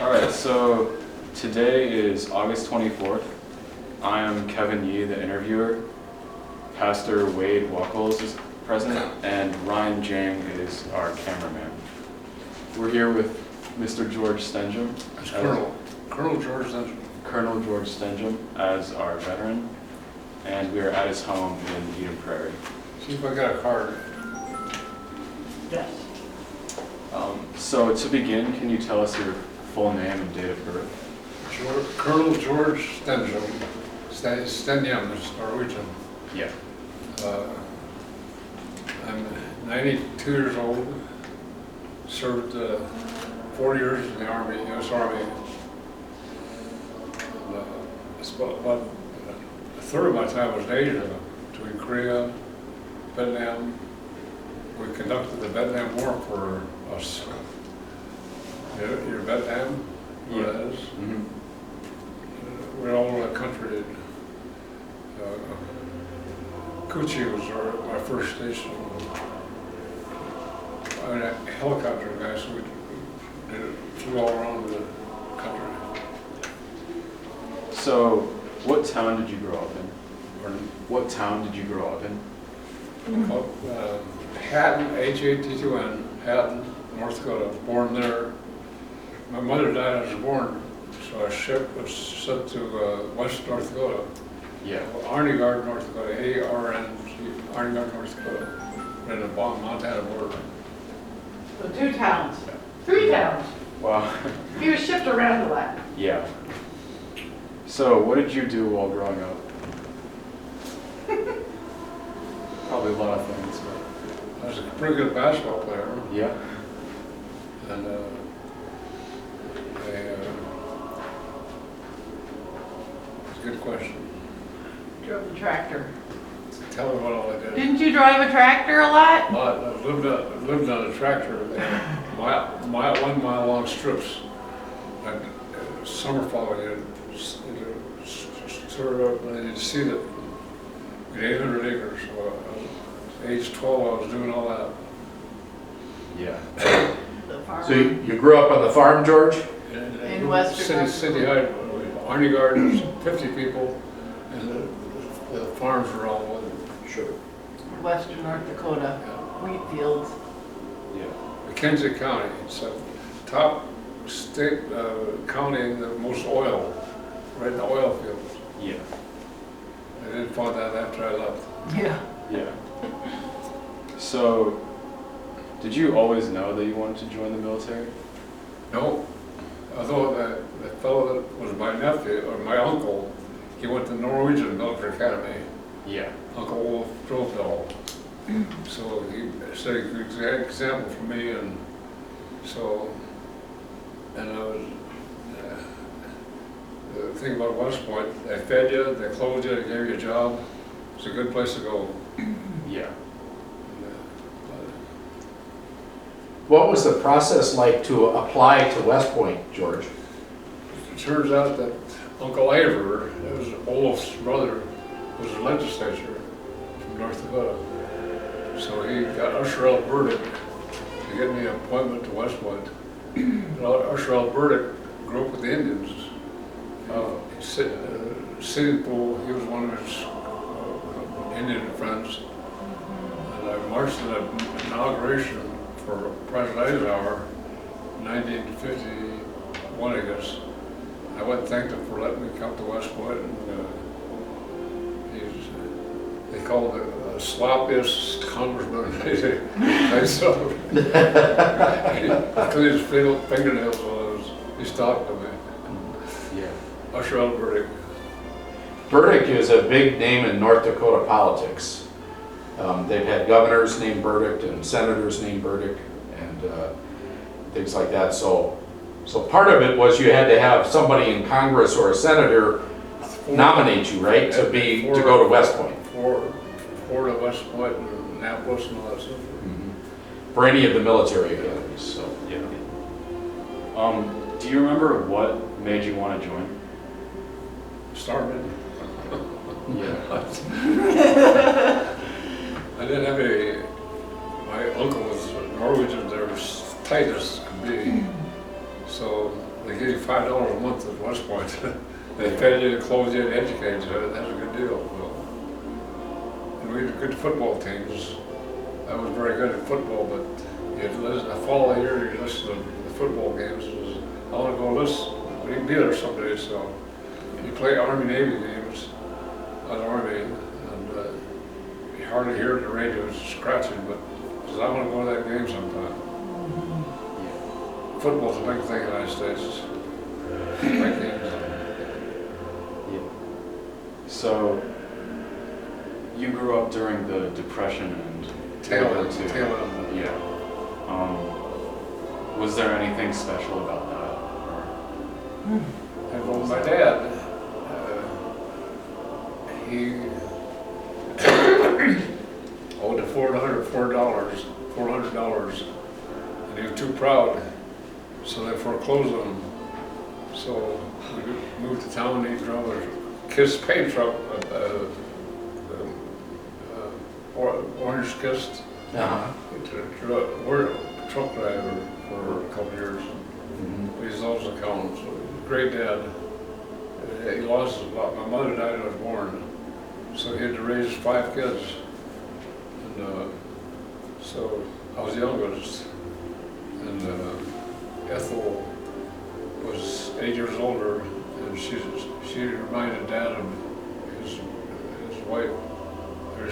Alright, so today is August 24th. I am Kevin Yee, the interviewer. Pastor Wade Wackles is present, and Ryan Jang is our cameraman. We're here with Mr. George Stenehjem. Colonel George Stenehjem. Colonel George Stenehjem as our veteran, and we are at his home in Eden Prairie. See if I got a card. Yes. So to begin, can you tell us your full name and date of birth? Colonel George Stenehjem. Stenehjem is Norwegian. Yeah. I'm 92 years old. Served 4 years in the Army, U.S. Army. It's about a third of my time was in Asia, between Korea, Vietnam. We conducted the Vietnam War for us. Your Vietnam? Yeah. That is. Mm-hmm. We're all over the country. Kuchi was my first station. I'm a helicopter guy, so we flew all around the country. So, what town did you grow up in? Pardon? What town did you grow up in? Called, Hatton, H-A-T-T-O-N, Hatton, North Dakota. I was born there. My mother died when I was born, so a ship was sent to West North Dakota. Yeah. Arnegard, North Dakota, A-R-N-G, Arnegard, North Dakota, in the Montana border. So 2 towns, 3 towns. Wow. He was shipped around a lot. Yeah. So, what did you do while growing up? Probably a lot of things, but... I was a pretty good basketball player. Yeah. And it's a good question. Drove the tractor. Tell me what all I did. Didn't you drive a tractor a lot? I lived on a tractor, 1 mile long strips. Summer fall, you sort of, and you see that we had 800 acres. So age 12, I was doing all that. Yeah. The farm. So you grew up on the farm, George? In Western North City Heights, Arnegard, there's 50 people, and the farms are all with it. Sure. Western North Dakota, wheat fields. Yeah. McKenzie County, it's a top state county in the most oil, right in the oil fields. Yeah. I didn't find that after I left. Yeah. Yeah. So, did you always know that you wanted to join the military? No, although the fellow that was my nephew, or my uncle, he went to Norwegian Military Academy, Yeah. Uncle Wolf Drofell. So he set an example for me, and so, and I was, the thing about West Point, they fed you, they clothed you, they gave you a job. It's a good place to go. Yeah. What was the process like to apply to West Point, George? It turns out that Uncle Aver, that was Olaf's brother, was a legislator from North Dakota. So he got Usher L. Burdick to get me an appointment to West Point. Usher L. Burdick grew up with the Indians. Sitting Pool, he was one of his Indian friends. And I marched to the inauguration for President Eisenhower in 1951, I guess. I went and thanked him for letting me come to West Point. And, they called it the sloppiest congressman. I saw him. He cleaned his fingernails while he talked to me. Yeah. Usher L. Burdick. Burdick is a big name in North Dakota politics. They've had governors named Burdick and senators named Burdick and things like that. So part of it was you had to have somebody in Congress or a senator nominate you, right, to go to West Point. For the West Point and Annapolis and all that stuff. Mm-hmm. For any of the military academies. So Yeah. Do you remember what made you want to join? Started. Yeah. I didn't have any. My uncle was Norwegian. They were tight as could be. So they gave $5 a month at West Point. They fed you, clothed you, and educated you. That's a good deal. And we had good football teams. I was very good at football, but you'd listen, the following year you listen to the football games. It was, I want to go listen. We can be there someday, so you play Army-Navy games on Army, and you hardly hear the radio, it's scratching, but I said, I want to go to that game sometime. Football's a big thing in the United States. Big games. So, you grew up during the Depression and Tail World War end. II. Tail end. Yeah. Was there anything special about that? And well, my dad, he owed the $400, and he was too proud, so they foreclosed on him. So we moved to town, and he drove a Kiss paint truck, orange Kiss. Uh-huh. We're a truck driver for a couple of years. Mhm. He's also accountants. So great dad. He lost a lot. My mother died when I was born, so he had to raise 5 kids. And so I was the youngest. And Ethel was 8 years older, and she reminded Dad of his wife. He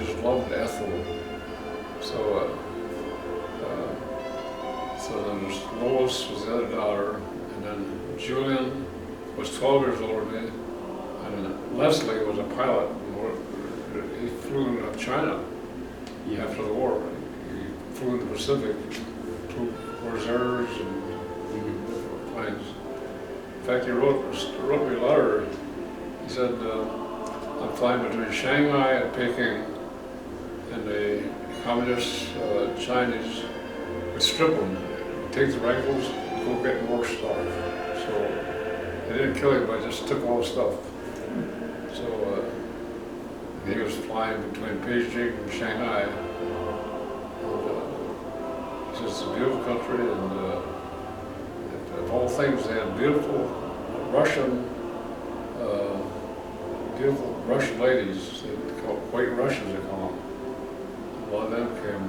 just loved Ethel. So then there's Lois was the other daughter, and then Julian was 12 years older than me, and Leslie was a pilot. He flew in China after the war. He flew in the Pacific, flew Corsairs and different planes. In fact, he wrote me a letter. He said, I'm flying between Shanghai and Peking, and the communist Chinese would strip them, take the rifles, and go get more stuff. So they didn't kill him, but just took all the stuff. So he was flying between Beijing and Shanghai. And, he said, it's a beautiful country, and of all things, they had beautiful Russian ladies. They call white Russians, they call them. A lot of them came.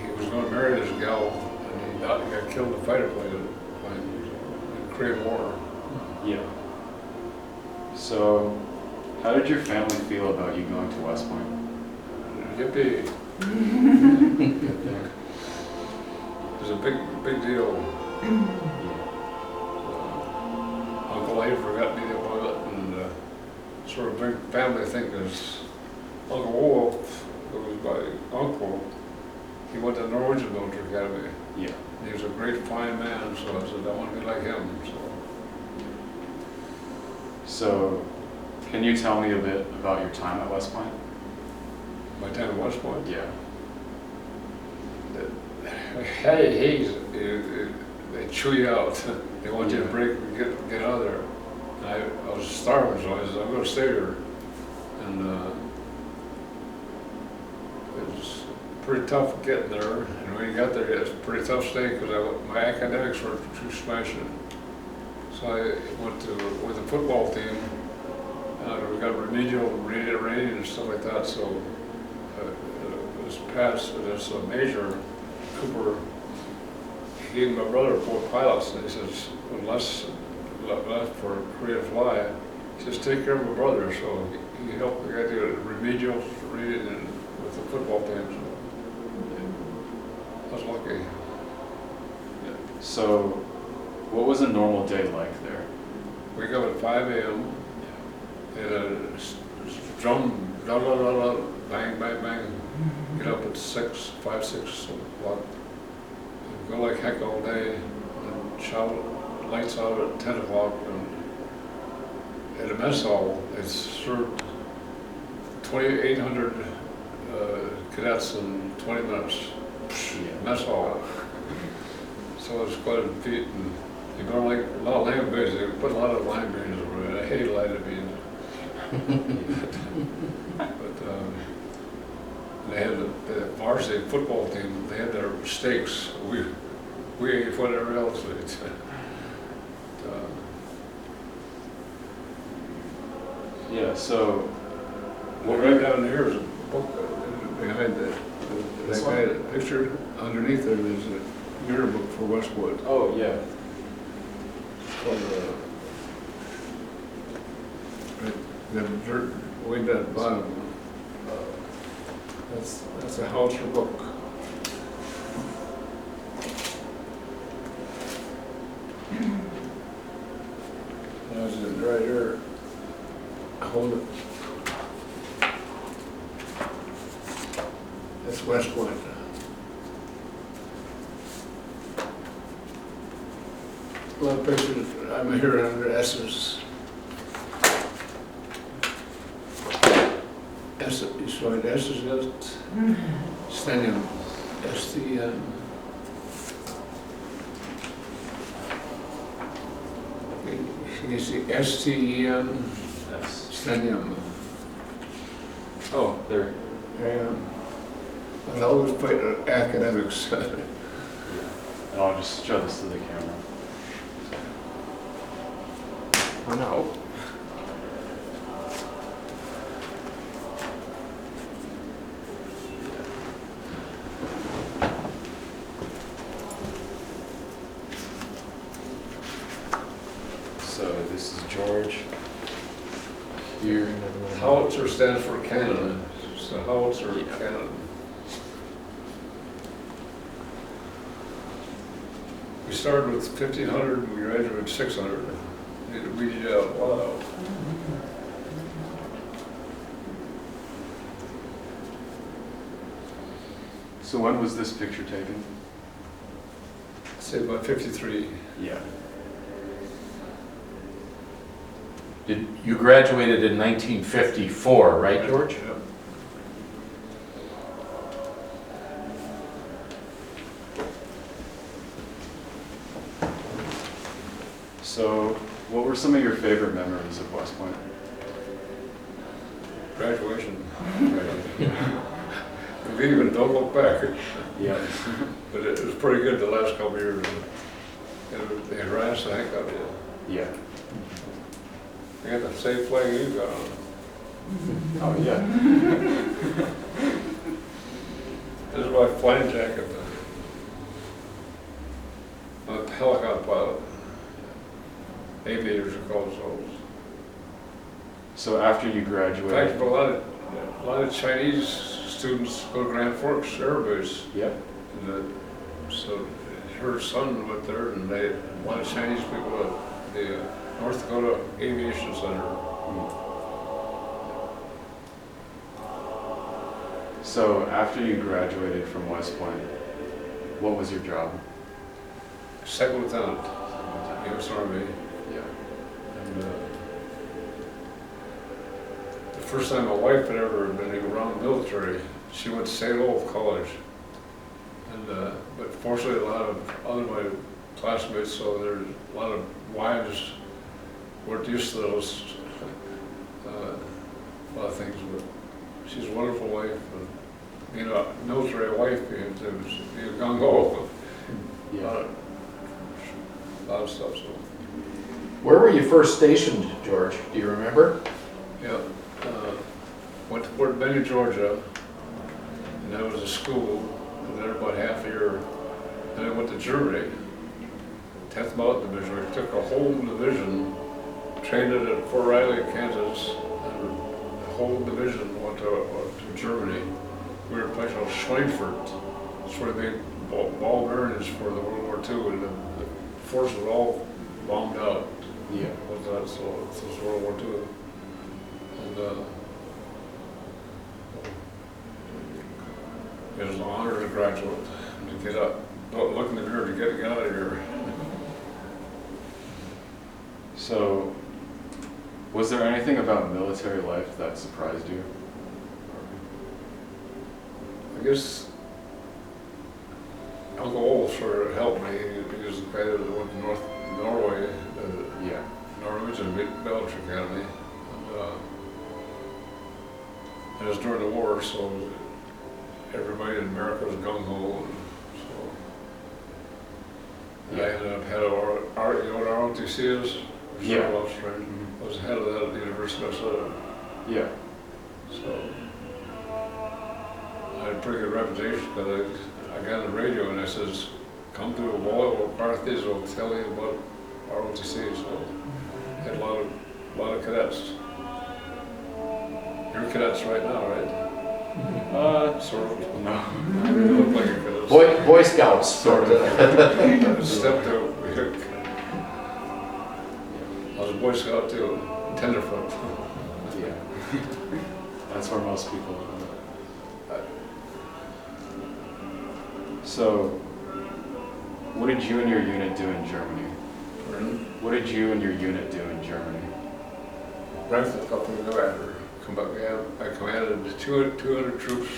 He was going to marry this gal, and he got killed in a fighter plane in the Korean War. Yeah. So, how did your family feel about you going to West Point? Yippee! It was a big deal. Uncle Avery got me about it, and sort of big family thing, because Uncle Wolf, who was my uncle, he went to the Norwegian Military Academy. Yeah. He was a great, fine man, so I said, I want to be like him. So, can you tell me a bit about your time at West Point? My time at West Point? Yeah. Hey, they chew you out. They want you to break and get out of there. And I was starving, so I said, I'm going to stay here. And it was pretty tough getting there. And when you got there, it was a pretty tough stay because my academics were too smashing. So I went with the football team. We got remedial rating and stuff like that. So it was passed. But there's a major, Cooper. He and my brother are both pilots, and he says, unless left for Korea to fly, he says, take care of my brother. So he helped the guy do remedial reading with the football team. So I was lucky. So, what was a normal day like there? Wake up at 5 a.m. and a drum, da da da da, bang, bang, bang. Get up at 5, 6 o'clock. Go like heck all day, and shout lights out at 10 o'clock. And at a mess hall, it's served 2,800 cadets in 20 minutes. Mess hall. So it's quite a feat. And you burn like a lot of lima beans. They put a lot of lima beans over it. I hate a lot of beans. But And they had the varsity football team, they had their steaks. We ate whatever else they ate. Yeah, so Well, right down there is a book behind that This guy, the picture underneath there, there's a yearbook for Westwood. oh, yeah. Called, right, that dirt, way down at the bottom. That's a Hauser book. That's it right here. Hold it. That's West Point. A lot of pictures, I'm here under S's. S, you saw it, S is it? Stenehjem, S-T-N. You see S-T-E-N, Yes. Stenehjem. Oh, there. And I always fight academics. And I'll just show this to the camera. Oh, no. So this is George. Here. Howitzer stands for cannon. So howitzer cannon. We started with 1,500 and we graduated 600. We did out a lot. So when was this picture taken? Say about 53. Yeah. You graduated in 1954, right, George? Yeah. So what were some of your favorite memories of West Point? Graduation. We even don't look back. Yeah. But it was pretty good the last couple of years. They harassed the heck out of you. Yeah. You got the same flag you got on. Oh, yeah. This is my flying jacket. I'm a helicopter pilot. Aviators are called those. So after you In fact, graduated. a lot of Chinese students go to Grand Forks Air Base. Yep. So her son went there, and a lot of Chinese people at the North Dakota Aviation Center. So after you graduated from West Point, what was your job? Second lieutenant, U.S. Army. Yeah. And the first time my wife had ever been around the military, she went to St. Olaf College. And but fortunately, a lot of other my classmates, so there's a lot of wives weren't used to those a lot of things. But she's a wonderful wife. And being a military wife, you have to be a gung ho. Yeah. A lot of stuff. So Where were you first stationed, George? Do you remember? yeah, went to Fort Benning, Georgia, and that was a school. And there about half a year. Then I went to Germany, 10th Mountain Division. I took a whole division, trained it at Fort Riley, Kansas, and the whole division went to Germany. We were in a place called Schweinfurt. It's where they made ball bearings for the World War II, and the force was all bombed out. Yeah. Was that, so this was World War II. And it was an honor to graduate, and to get up, don't look in the mirror to get out of here. So was there anything about military life that surprised you? I guess Uncle Ole sort of helped me. He was the guy that went to Norway, Yeah. Norwegian Military Academy. And it was during the war, so everybody in America was gung-ho, and so. I ended up head of our, you know what ROTC is? Yeah. Reserve Officer Training. I was head of that at the University of Minnesota, Yeah. so. I had a pretty good reputation, because I got on the radio and I says, come to a Loyal McCarthy's, will tell you about ROTC, so. Had a lot of cadets. You're cadets right now, right? Sort of. No. You look like you're cadets. Boy Scouts, Sort of. Step to, I was a Boy Scout too, tenderfoot. Yeah. That's where most people are. So, what did you and your unit do in Germany? What did you and your unit do in Germany? Right a couple of years after, come back, I commanded 200 troops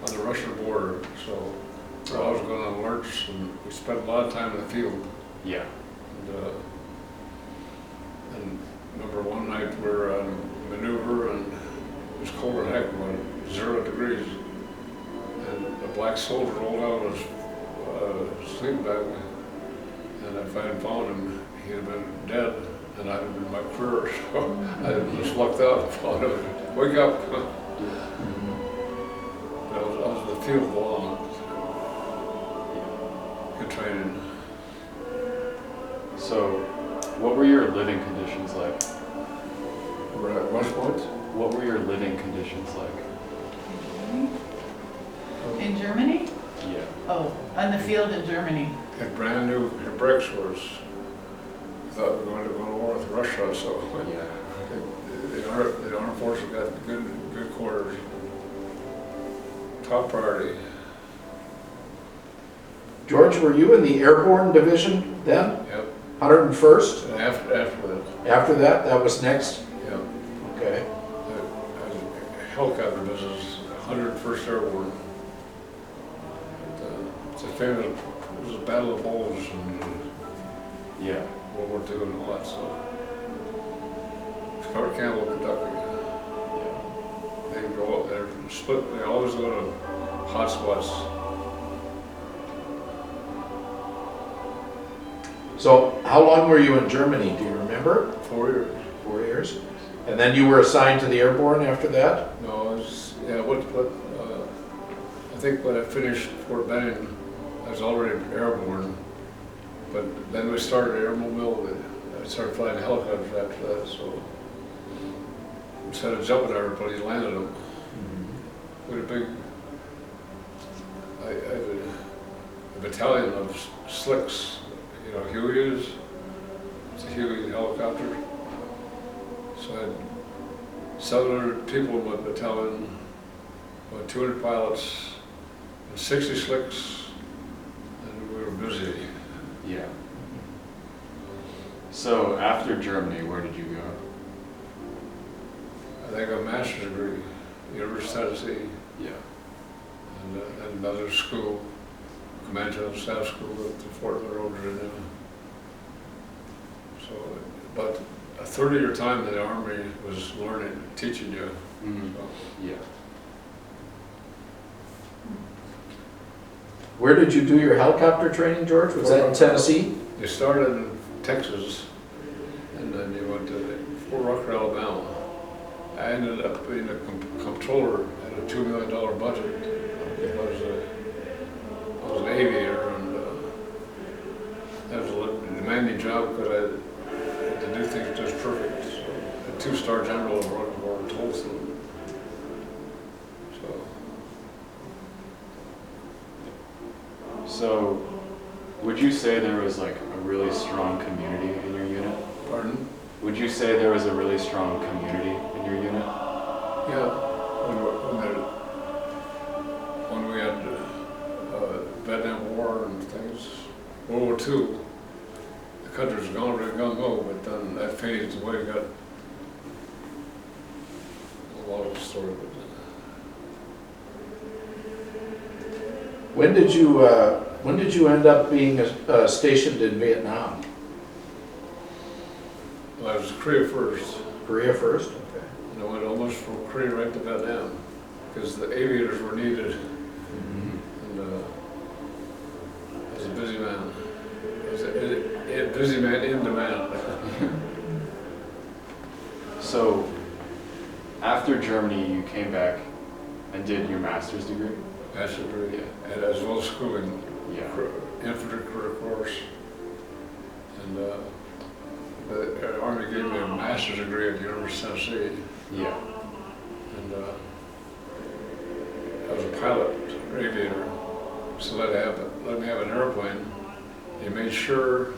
on the Russian border, so I was going on alerts, and we spent a lot of time in the field. Yeah. And remember one night we're on maneuver, and it was cold as heck, about 0 degrees. And a black soldier rolled out of his sleeping bag, and if I had found him, he'd have been dead, and I'd have been my career. So I just lucked out and found him. Wake up! I was in the field long. Good training. So, what were your living conditions like? We're at West Point. What were your living conditions like? In Germany? Yeah. Oh, on the field in Germany. Had brand new brake stores. Thought we were going to go to war with Russia, so Yeah. the armed forces got good quarters. Top priority. George, were you in the Airborne Division then? Yep. 101st? And after that, After that, that was next? yeah, Okay. I was in helicopter business, 101st Airborne. It's a famous, it was a Battle of Bulge and Yeah. World War II and all that stuff. Fort Campbell, Kentucky. They go up there, split, they always go to hot spots. So how long were you in Germany? Do you remember? 4 years. 4 years? And then you were assigned to the Airborne after that? No, I was, yeah, I think when I finished Fort Benning, I was already airborne. But then we started air mobility. I started flying helicopters after that, so instead of jumping everybody, landed them. With a big, I had a battalion of slicks, you know, Hueys. It's a Huey helicopter. So I had 700 people in my battalion, about 200 pilots, and 60 slicks, and we were busy. Yeah. So, after Germany, where did you go? I got a master's degree, University of Tennessee, Yeah. and another school, Command General Staff School at the Fort Monroe, Virginia. So, but a 30-year time in the Army was learning, teaching you. Mm-hmm. So, Yeah. Where did you do your helicopter training, George? Was that in Tennessee? you started in Texas, and then you went to Fort Rucker, Alabama. I ended up being a comptroller at a $2 million budget. I was an aviator, and that was a demanding job because I had to do things just perfect. So, a 2-star general of Rockmore, Tulsa. So, would you say there was like a really strong community in your unit? Pardon? Would you say there was a really strong community in your unit? Yeah. When we had Vietnam War and things, World War II, the country was gone, gung-ho, but then that faded away, got a lot of story. When did you end up being stationed in Vietnam? Well, I was Korea first, Korea first? Okay. and I went almost from Korea right to Vietnam, because the aviators were needed. Germany, you came back and did your master's degree? Master's degree, Yeah. and as well as schooling, Yeah. infantry career course. And the Army gave me a master's degree at the University of Tennessee. Yeah. And I was a pilot, aviator, so let me have an airplane. He made sure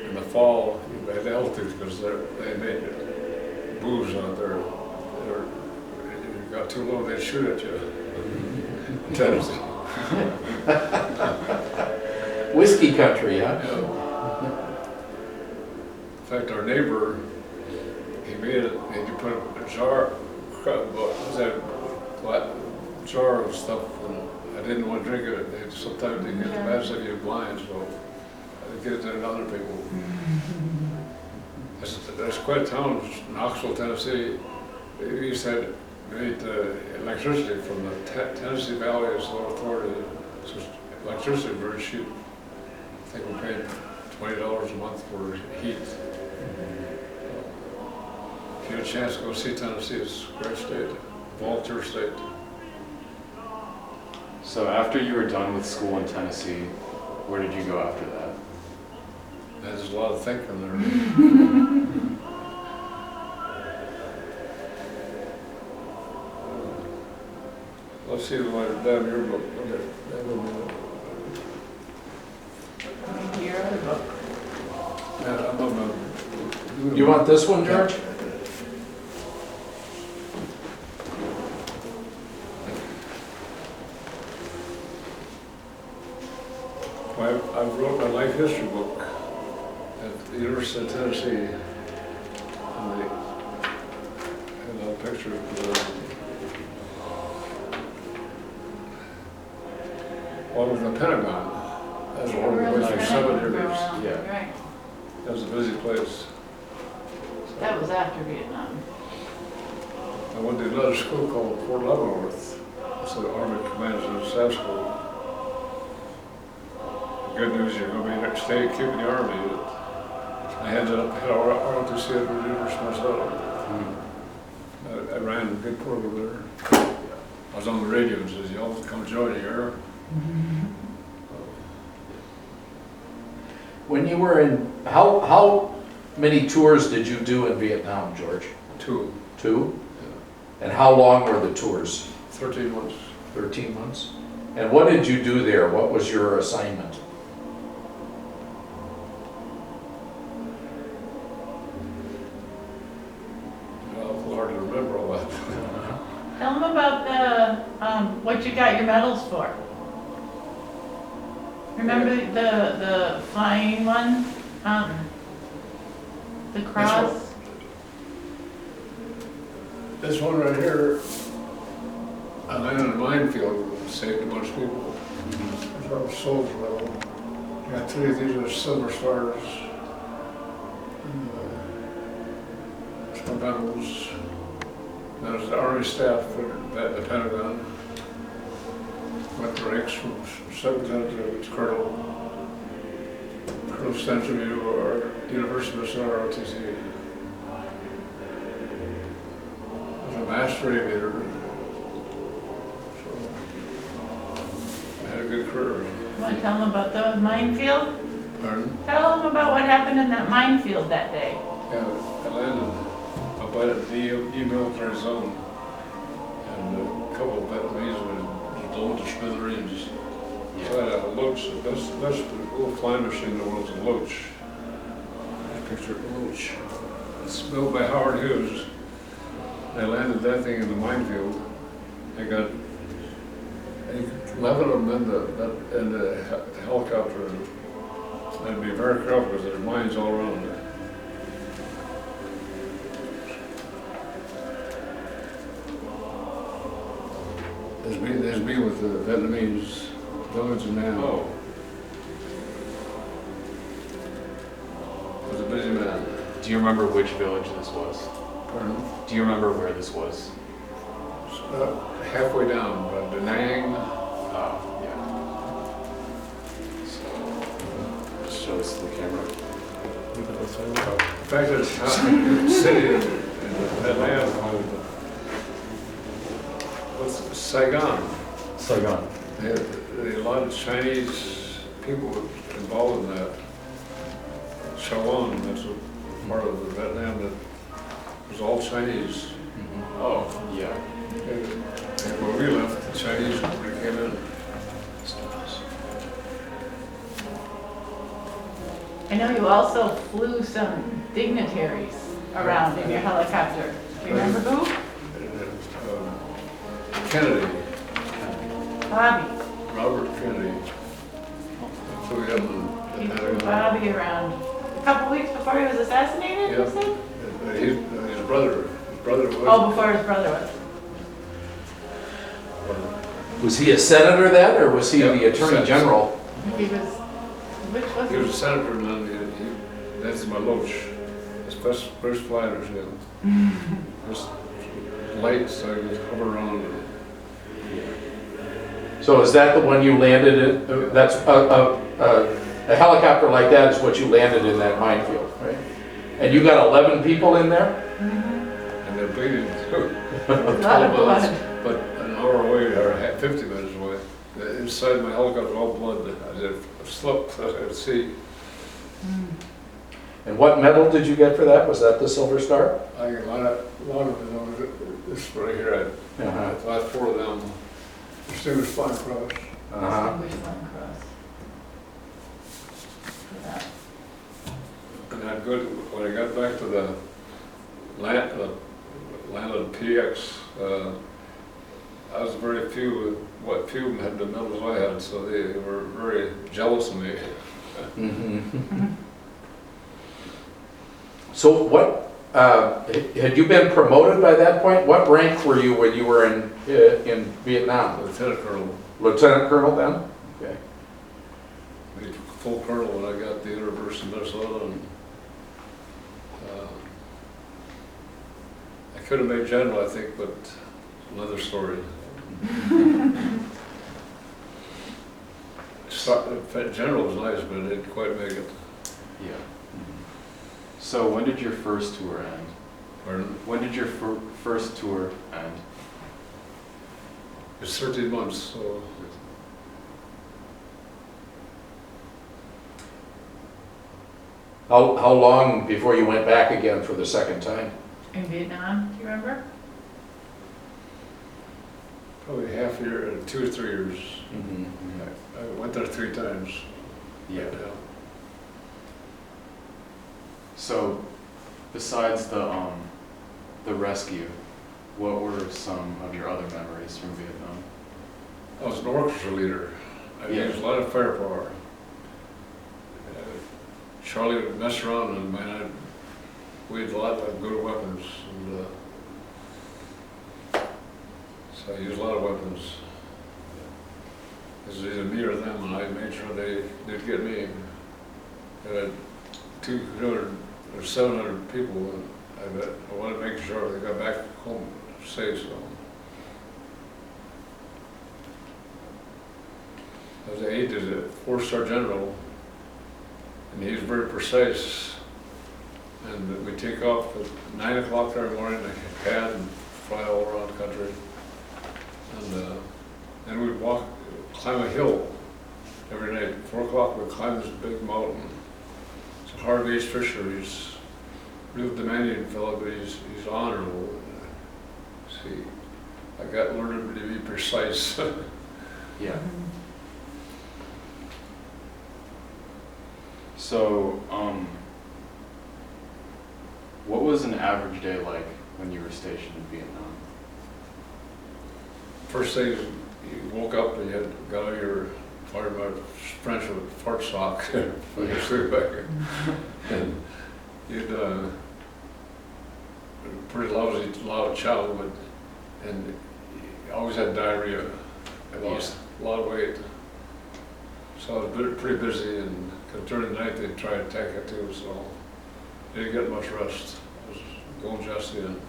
in the fall you had altitude because they made moves on it. You got too low, they'd shoot at you. In Tennessee. Whiskey country, huh? Yeah. In fact, our neighbor, he made it, and he put a jar, was that jar of stuff, and I didn't want to drink it. Sometimes they get bad stuff, you're blind, so I get it to other people. There's quite a town, Knoxville, Tennessee. We used to have made electricity from the Tennessee Valley Authority. So electricity is very cheap. I think we paid $20 a month for heat. If you had a chance to go see Tennessee, it's a great state, volunteer state. So after you were done with school in Tennessee, where did you go after that? There's a lot of thinking there. Let's see what I've done here, but Your other book. You want this one, George? I wrote my life history book at the University of Tennessee. And they had a picture of one of the Pentagon. That's one of the places for 7 years. Yeah. Right. That was a busy place. That was after Vietnam. I went to another school called Fort Leavenworth. It's the Army Commanders and Staff School. The good news, you're going to be stay keeping the Army. I had ROTC at the University myself. I ran a good program there. I was on the radio and says, y'all come join here. When you were in, how many tours did you do in Vietnam, George? 2. 2? And how long were the tours? 13 months. 13 months? And what did you do there? What was your assignment? It's hard to remember all that. Tell them about the, what you got your medals for. Remember the flying one? The cross? This one right here, I landed in a minefield, saved a bunch of people. It's our soldier medal. Got 3 of these are silver stars. Some medals. There's the Army staff for the Pentagon. Went the ranks from 7th Lieutenant to Colonel. Colonel Stenehjem or University of Minnesota ROTC. I was a master aviator. So I had a good career. You want to tell them about the minefield? Pardon? Tell them about what happened in that minefield that day. Yeah, I landed up at the demilitarized zone. And a couple of Vietnamese were blown to smithereens. So I had a loach, the best little flying machine in the world is a loach. I picture a loach. It's built by Howard Hughes. They landed that thing in the minefield. They got 11 of them in the helicopter. They'd be very careful because there's mines all around there. There's me with the Vietnamese village in Nam. Oh. I was a busy man. Do you remember which village this was? Pardon? Do you remember where this was? It's about halfway down, but Da Nang. Oh, yeah. So, just show this to the camera. In fact, it's a city in Atlanta. Saigon. Saigon. They had a lot of Chinese people involved in that. Shawan, that's a part of the Vietnam that was all Chinese. Oh, yeah. And when we left, the Chinese already came in. I know you also flew some dignitaries around in your helicopter. Do you remember who? Kennedy, Bobby. Robert Kennedy. So we had He flew Bobby around a couple weeks before he was assassinated, you Yeah. said? His brother was. Oh, before his brother was. Was he a senator then, or was he Yeah, the attorney senator. general? He was, which was He was a he? senator, and then that's my loach. His first flyers, yeah. Just light, so I could hover around. So is that the one you landed in? That's a helicopter like that is what you landed in that minefield, right? And you got 11 people in there? And they're bleeding too. A lot of blood. But an hour away, or 50 minutes away, inside my helicopter, all blood. I did slipped at sea. And what medal did you get for that? Was that the Silver Star? I got a lot of them. This right here, Uh-huh. I last 4 of them. Distinguished Flying Cross. Uh-huh. Distinguished Flying Cross. For that. And that good, when I got back to the land of PX, I was very few, few of them had the medals I had, so they were very jealous of me. Mhm. So what, had you been promoted by that point? What rank were you when you were in Vietnam? Lieutenant Colonel, Lieutenant Colonel then? Okay. made full colonel when I got the University of Minnesota. And, I could have made general, I think, but another story. General was nice, but I didn't quite make it. Yeah. So when did your first tour end? Pardon? When did your first tour end? It's 13 months, so How long before you went back again for the second time? In Vietnam, do you remember? probably half a year, 2 or 3 years. Mhm. I went there 3 times. Yeah. So, besides the rescue, what were some of your other memories from Vietnam? I was an orchestra leader. I Yeah. used a lot of firepower. Charlie would mess around and we had a lot of good weapons. And, so I used a lot of weapons. It was either me or them, and I made sure they'd get me. I had 200 or 700 people, and I wanted to make sure they got back home safe. So I was an aide to the 4-star general, and he was very precise. And we'd take off at 9 o'clock every morning in a pad and fly all around the country. And then we'd climb a hill every night. 4 o'clock we'd climb this big mountain. So Harvey H. Fisher, he's a real demanding fellow, but he's honorable. See, I got learned to be precise. Yeah. So, what was an average day like when you were stationed in Vietnam? First thing is you woke up and you got all your, pardon my French, with fart sock for your sleep back here. And you'd pretty loud child, and you always had diarrhea. I lost a lot of weight. So I was pretty busy, and during the night they'd try to attack it too, so I didn't get much rest. I was going Jesse, and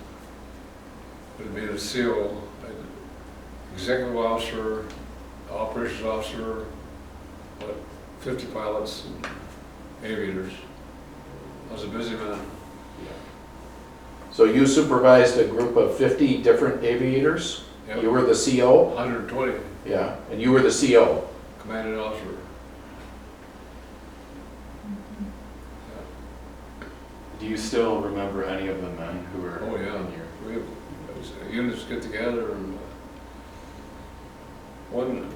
it'd be the SEAL, executive officer, operations officer, 50 pilots and aviators. I was a busy man. So you supervised a group of 50 different aviators? Yep. You were the CO? 120, Yeah, and you were the CO. commanding officer. Do you still remember any of the men who were Oh, yeah. in your? We have, units get together and one,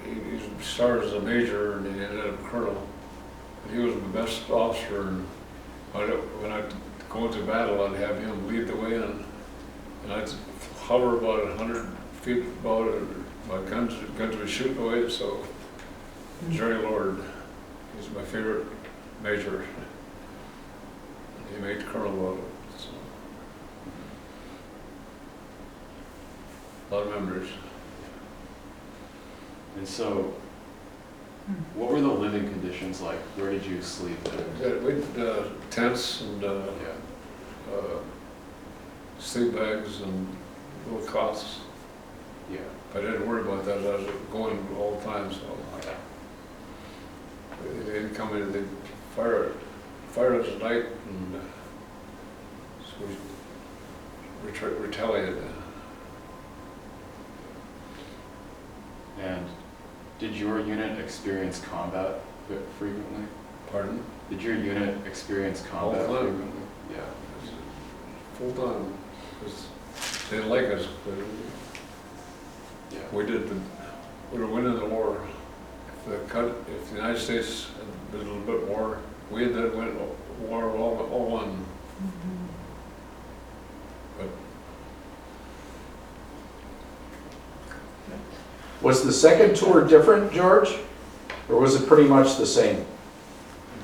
he started as a major and he ended up colonel. He was the best officer, and when I'd go into battle, I'd have him lead the way in. And I'd hover about 100 feet about it. My guns were shooting away, so Jerry Lord, he's my favorite major. He made colonel of it, so. A lot of memories. And so, what were the living conditions like? Where did you sleep? We had tents and Yeah. sleep bags and little cots. Yeah. But I didn't worry about that. I was going all the time, so they didn't come in. They fire us at night, and so we retaliated. And did your unit experience combat frequently? Pardon? Did your unit experience All the combat time. frequently? Yeah. Full time, because they didn't like us. But Yeah. we were winning the war. If the United States had been a little bit more, we had then win war all won. But Was the second tour different, George? Or was it pretty much the same?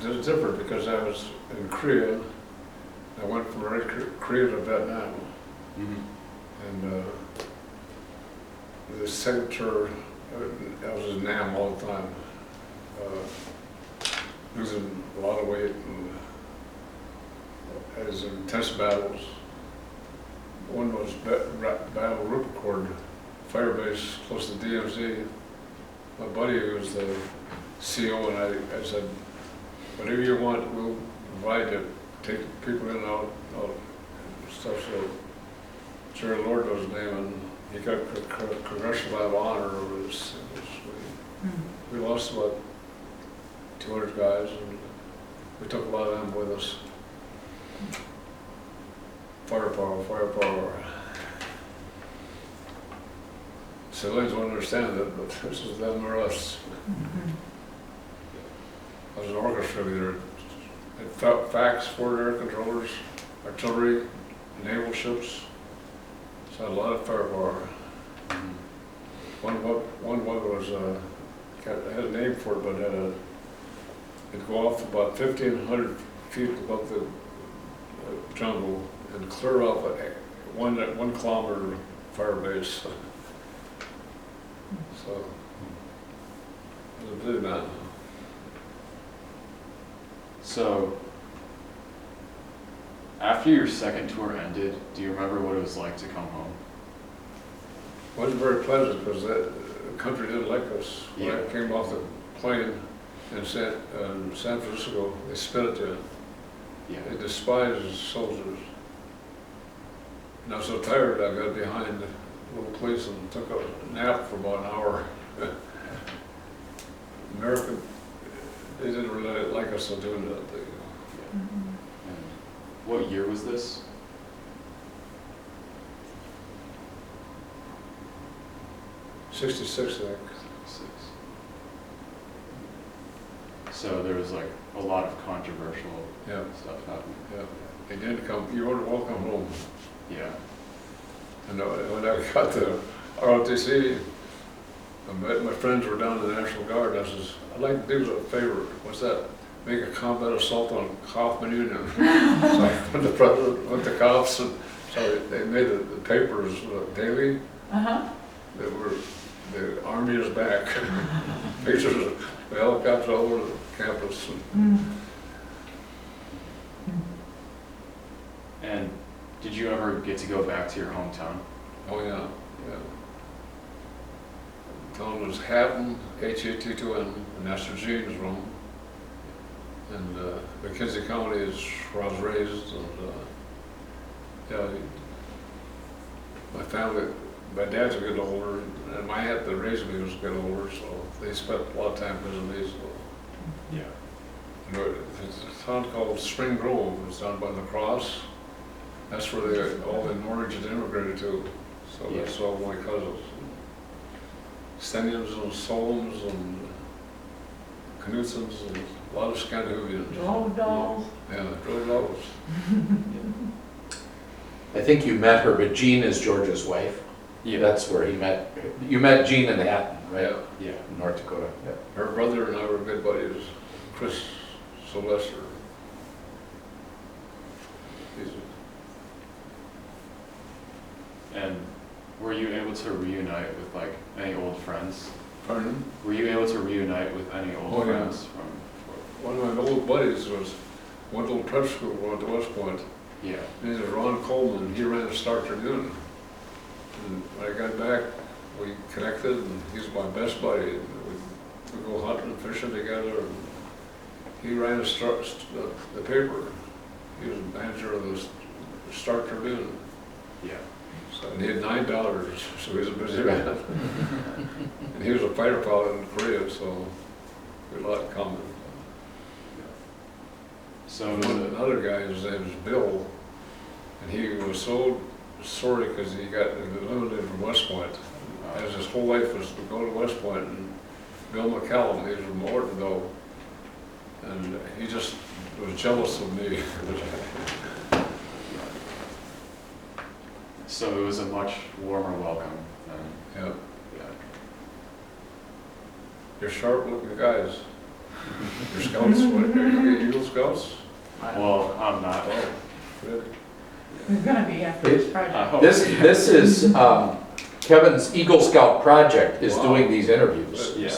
it was different because I was in Korea. I went from Korea to Vietnam, and the second tour, I was in Nam all the time, losing a lot of weight, and I was in intense battles. One was Battle Ripcord, fire base close to DMZ. My buddy was the CO, and I said, whatever you want, we'll provide you. Take people in and out and stuff. So Jerry Lord was his name, and he got Congressional Medal of Honor. We lost about 200 guys, and we took a lot of them with us. Firepower, firepower. Civilians don't understand it, but this is them or us. I was an orchestra leader. Facts, forward air controllers, artillery, naval ships. So I had a lot of firepower. One was, I had a name for it, but it'd go off about 1,500 feet above the jungle and clear off a 1 kilometer fire base. So, it was a big man. So, after your second tour ended, do you remember what it was like to come home? It wasn't very pleasant because the country didn't like us. When Yeah. I came off the plane in San Francisco, they spit at you. Yeah. They despised us soldiers. And I was so tired, I got behind a little place and took a nap for about an hour. America, they didn't really like us so doing that. And what year was this? '66, I think. 6. So there was like a lot of controversial Yeah, stuff happening. yeah. They didn't come, you weren't welcome home. Yeah. And when I got to ROTC, my friends were down in the National Guard. I says, I'd like to do a favor. What's that? Make a combat assault on Kaufman Union. So the president went to cops, and so they made the papers daily. They were, the army is back. Pictures of the helicopters all over the campus. And did you ever get to go back to your hometown? Oh yeah, yeah. The town was Hatton, H-A-T-T-O-N, and that's Eugene's room. And McKenzie County is where I was raised, and yeah, my family my dad's a bit older, and my aunt that raised me was a bit older, so they spent a lot of time visiting me, so. Yeah. You know, it's a town called Spring Grove, it's down by the cross. That's where all the Norwegians immigrated to, so that's all my cousins. Stenehjems and Solms and Knutsons and a lot of Scandinavians. Dolls. Yeah, drove those. I think you met her, but Jean is George's wife. Yeah. That's where he met, you met Jean in Hatton, right? Yeah. Yeah. In North Dakota, yeah. Her brother and I were good buddies, Chris Sylvester. He's And were you able to reunite with like any old friends? Pardon? Were you able to reunite with any old Oh, yeah. friends from? One of my old buddies was, went to prep school, went to West Point. Yeah. His name was Ron Coleman, he ran a Star Tribune. And when I got back, we connected, and he's my best buddy. And we go hunting and fishing together, and he ran the paper. He was manager of the Star Tribune. Yeah. So, and he had $9, so he was a busy man. And he was a fighter pilot in Korea, so we had a lot in common. So it was Another guy, his name was Bill, and he was so sorry because he got eliminated from West Point. As his whole life was to go to West Point, and Bill McCallum, he was from Ortonville, and he just was jealous of me. so it was a much warmer welcome than. Yeah, Yeah. you're sharp-looking guys. You're scouts, what, are you Eagle Scouts? Well, I'm not. Oh, really? It's gonna be after this I project. hope. This is, Kevin's Eagle Scout project is Wow. doing these interviews. Yeah.